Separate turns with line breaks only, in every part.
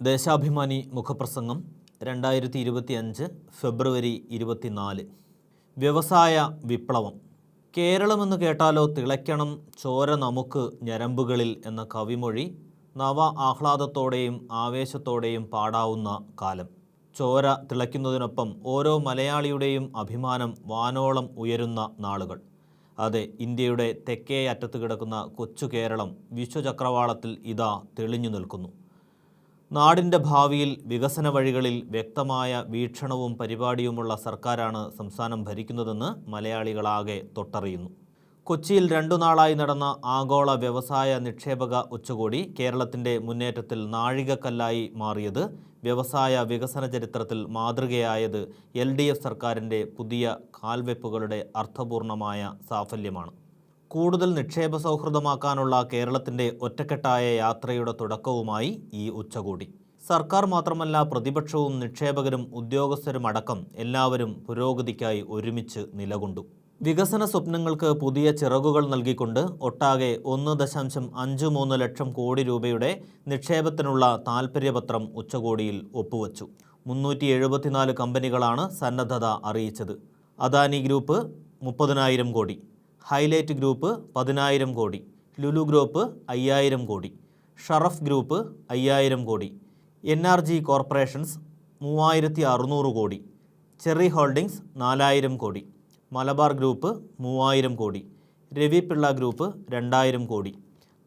ദേശാഭിമാനി മുഖപ്രസംഗം 2025 ഫെബ്രുവരി 24. വ്യവസായ വിപ്ലവം. കേരളമെന്ന് കേട്ടാലോ തിളയ്ക്കണം ചോര നമുക്ക് ഞരമ്പുകളിൽ എന്ന കവിമൊഴി നവ ആഹ്ലാദത്തോടെയും ആവേശത്തോടെയും പാടാവുന്ന കാലം. ചോര തിളയ്ക്കുന്നതിനൊപ്പം ഓരോ മലയാളിയുടെയും അഭിമാനം വാനോളം ഉയരുന്ന നാളുകൾ. അതെ, ഇന്ത്യയുടെ തെക്കേ അറ്റത്ത് കിടക്കുന്ന കൊച്ചു കേരളം വിശ്വചക്രവാളത്തിൽ ഇതാ തെളിഞ്ഞു നിൽക്കുന്നു. നാടിൻ്റെ ഭാവിയിൽ വികസന വഴികളിൽ വ്യക്തമായ വീക്ഷണവും പരിപാടിയുമുള്ള സർക്കാരാണ് സംസ്ഥാനം ഭരിക്കുന്നതെന്ന് മലയാളികളാകെ തൊട്ടറിയുന്നു. കൊച്ചിയിൽ 2 നാളായി നടന്ന ആഗോള വ്യവസായ നിക്ഷേപക ഉച്ചകോടി കേരളത്തിൻ്റെ മുന്നേറ്റത്തിൽ നാഴികക്കല്ലായി മാറിയത്, വ്യവസായ വികസന ചരിത്രത്തിൽ മാതൃകയായത് LDF സർക്കാരിൻ്റെ പുതിയ കാൽവെപ്പുകളുടെ അർത്ഥപൂർണമായ സാഫല്യമാണ്. കൂടുതൽ നിക്ഷേപ സൗഹൃദമാക്കാനുള്ള കേരളത്തിൻ്റെ ഒറ്റക്കെട്ടായ യാത്രയുടെ തുടക്കവുമായി ഈ ഉച്ചകോടി. സർക്കാർ മാത്രമല്ല, പ്രതിപക്ഷവും നിക്ഷേപകരും ഉദ്യോഗസ്ഥരുമടക്കം എല്ലാവരും പുരോഗതിക്കായി ഒരുമിച്ച് നിലകൊണ്ടു. വികസന സ്വപ്നങ്ങൾക്ക് പുതിയ ചിറകുകൾ നൽകിക്കൊണ്ട് ഒട്ടാകെ 1.53 ലക്ഷം കോടി രൂപയുടെ നിക്ഷേപത്തിനുള്ള താൽപ്പര്യപത്രം ഉച്ചകോടിയിൽ ഒപ്പുവച്ചു. 374 കമ്പനികളാണ് സന്നദ്ധത അറിയിച്ചത്. അദാനി ഗ്രൂപ്പ് 30,000 കോടി, ഹൈലൈറ്റ് ഗ്രൂപ്പ് 10,000 കോടി, ലുലു ഗ്രൂപ്പ് 5,000 കോടി, ഷറഫ് ഗ്രൂപ്പ് 5,000 കോടി, NRG കോർപ്പറേഷൻസ് 3,600 കോടി, ചെറി ഹോൾഡിംഗ്സ് 4,000 കോടി, മലബാർ ഗ്രൂപ്പ് 3,000 കോടി, രവി പിള്ള ഗ്രൂപ്പ് 2,000 കോടി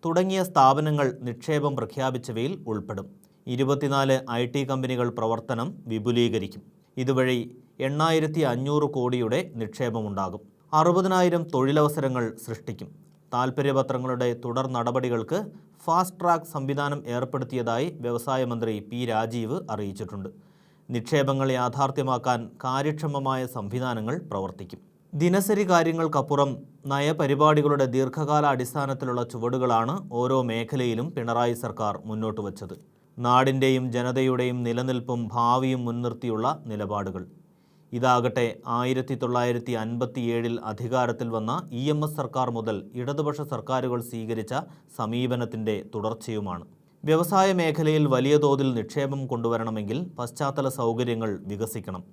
തുടങ്ങിയ സ്ഥാപനങ്ങൾ നിക്ഷേപം പ്രഖ്യാപിച്ചവയിൽ ഉൾപ്പെടും. 24 IT കമ്പനികൾ പ്രവർത്തനം വിപുലീകരിക്കും. ഇതുവഴി 8,500 കോടിയുടെ നിക്ഷേപമുണ്ടാകും. 60,000 തൊഴിലവസരങ്ങൾ സൃഷ്ടിക്കും. താൽപ്പര്യപത്രങ്ങളുടെ തുടർ നടപടികൾക്ക് ഫാസ്റ്റ് ട്രാക്ക് സംവിധാനം ഏർപ്പെടുത്തിയതായി വ്യവസായ മന്ത്രി P. രാജീവ് അറിയിച്ചിട്ടുണ്ട്. നിക്ഷേപങ്ങൾ യാഥാർത്ഥ്യമാക്കാൻ കാര്യക്ഷമമായ സംവിധാനങ്ങൾ പ്രവർത്തിക്കും. ദിനസരി കാര്യങ്ങൾക്കപ്പുറം നയപരിപാടികളുടെ ദീർഘകാല അടിസ്ഥാനത്തിലുള്ള ചുവടുകളാണ് ഓരോ മേഖലയിലും പിണറായി സർക്കാർ മുന്നോട്ട് വച്ചത്. നാടിൻ്റെയും ജനതയുടെയും നിലനിൽപ്പും ഭാവിയും മുൻനിർത്തിയുള്ള നിലപാടുകൾ. ഇതാകട്ടെ 1957 അധികാരത്തിൽ വന്ന EMS സർക്കാർ മുതൽ ഇടതുപക്ഷ സർക്കാരുകൾ സ്വീകരിച്ച സമീപനത്തിൻ്റെ തുടർച്ചയുമാണ്. വ്യവസായ മേഖലയിൽ വലിയ തോതിൽ നിക്ഷേപം കൊണ്ടുവരണമെങ്കിൽ പശ്ചാത്തല സൗകര്യങ്ങൾ വികസിക്കണം.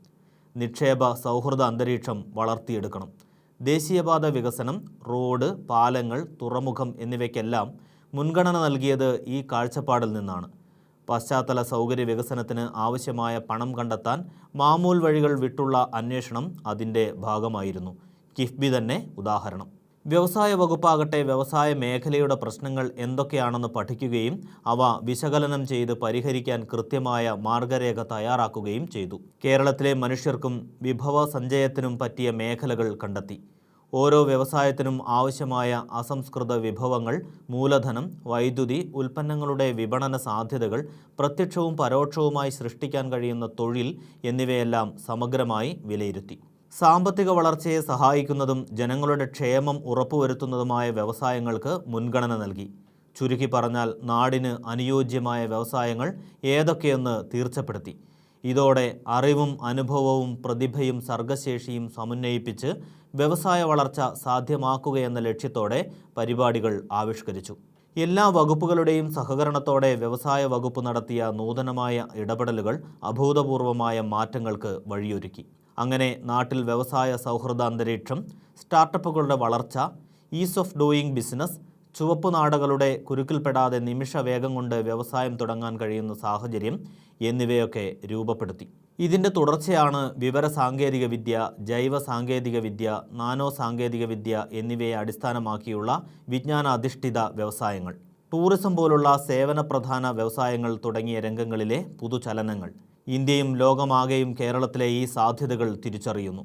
നിക്ഷേപ സൗഹൃദ അന്തരീക്ഷം വളർത്തിയെടുക്കണം. ദേശീയപാത വികസനം, റോഡ്, പാലങ്ങൾ, തുറമുഖം എന്നിവയ്ക്കെല്ലാം മുൻഗണന നൽകിയത് ഈ കാഴ്ചപ്പാടിൽ നിന്നാണ്. പശ്ചാത്തല സൗകര്യ വികസനത്തിന് ആവശ്യമായ പണം കണ്ടെത്താൻ മാമൂൽ വഴികൾ വിട്ടുള്ള അന്വേഷണം അതിൻ്റെ ഭാഗമായിരുന്നു. കിഫ്ബി തന്നെ ഉദാഹരണം. വ്യവസായ വകുപ്പാകട്ടെ വ്യവസായ മേഖലയുടെ പ്രശ്നങ്ങൾ എന്തൊക്കെയാണെന്ന് പഠിക്കുകയും അവ വിശകലനം ചെയ്ത് പരിഹരിക്കാൻ കൃത്യമായ മാർഗരേഖ തയ്യാറാക്കുകയും ചെയ്തു. കേരളത്തിലെ മനുഷ്യർക്കും വിഭവ സഞ്ചയത്തിനും പറ്റിയ മേഖലകൾ കണ്ടെത്തി. ഓരോ വ്യവസായത്തിനും ആവശ്യമായ അസംസ്കൃത വിഭവങ്ങൾ, മൂലധനം, വൈദ്യുതി, ഉൽപ്പന്നങ്ങളുടെ വിപണന സാധ്യതകൾ, പ്രത്യക്ഷവും പരോക്ഷവുമായി സൃഷ്ടിക്കാൻ കഴിയുന്ന തൊഴിൽ എന്നിവയെല്ലാം സമഗ്രമായി വിലയിരുത്തി. സാമ്പത്തിക വളർച്ചയെ സഹായിക്കുന്നതും ജനങ്ങളുടെ ക്ഷേമം ഉറപ്പുവരുത്തുന്നതുമായ വ്യവസായങ്ങൾക്ക് മുൻഗണന നൽകി. ചുരുക്കി പറഞ്ഞാൽ, നാടിന് അനുയോജ്യമായ വ്യവസായങ്ങൾ ഏതൊക്കെയെന്ന് തീർച്ചപ്പെടുത്തി. ഇതോടെ അറിവും അനുഭവവും പ്രതിഭയും സർഗശേഷിയും സമന്വയിപ്പിച്ച് വ്യവസായ വളർച്ച സാധ്യമാക്കുകയെന്ന ലക്ഷ്യത്തോടെ പരിപാടികൾ ആവിഷ്കരിച്ചു. എല്ലാ വകുപ്പുകളുടെയും സഹകരണത്തോടെ വ്യവസായ വകുപ്പ് നടത്തിയ നൂതനമായ ഇടപെടലുകൾ അഭൂതപൂർവമായ മാറ്റങ്ങൾക്ക് വഴിയൊരുക്കി. അങ്ങനെ നാട്ടിൽ വ്യവസായ സൗഹൃദ അന്തരീക്ഷം, സ്റ്റാർട്ടപ്പുകളുടെ വളർച്ച, ഈസ് ഓഫ് ഡൂയിങ് ബിസിനസ്, ചുവപ്പ് നാടകളുടെ കുരുക്കിൽപ്പെടാതെ നിമിഷവേഗം കൊണ്ട് വ്യവസായം തുടങ്ങാൻ കഴിയുന്ന സാഹചര്യം എന്നിവയൊക്കെ രൂപപ്പെടുത്തി. ഇതിൻ്റെ തുടർച്ചയാണ് വിവര സാങ്കേതികവിദ്യ, ജൈവ സാങ്കേതികവിദ്യ, നാനോ സാങ്കേതികവിദ്യ എന്നിവയെ അടിസ്ഥാനമാക്കിയുള്ള വിജ്ഞാനാധിഷ്ഠിത വ്യവസായങ്ങൾ, ടൂറിസം പോലുള്ള സേവന പ്രധാന വ്യവസായങ്ങൾ തുടങ്ങിയ രംഗങ്ങളിലെ പുതുചലനങ്ങൾ. ഇന്ത്യയും ലോകമാകെയും കേരളത്തിലെ ഈ സാധ്യതകൾ തിരിച്ചറിയുന്നു.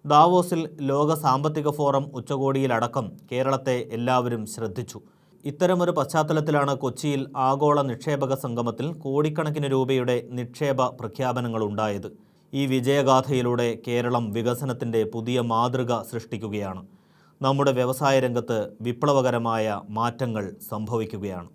ദാവോസിൽ ലോക സാമ്പത്തിക ഫോറം ഉച്ചകോടിയിലടക്കം കേരളത്തെ എല്ലാവരും ശ്രദ്ധിച്ചു. ഇത്തരമൊരു പശ്ചാത്തലത്തിലാണ് കൊച്ചിയിൽ ആഗോള നിക്ഷേപക സംഗമത്തിൽ കോടിക്കണക്കിന് രൂപയുടെ നിക്ഷേപ പ്രഖ്യാപനങ്ങളുണ്ടായത്. ഈ വിജയഗാഥയിലൂടെ കേരളം വികസനത്തിൻ്റെ പുതിയ മാതൃക സൃഷ്ടിക്കുകയാണ്. നമ്മുടെ വ്യവസായ രംഗത്ത് വിപ്ലവകരമായ മാറ്റങ്ങൾ സംഭവിക്കുകയാണ്.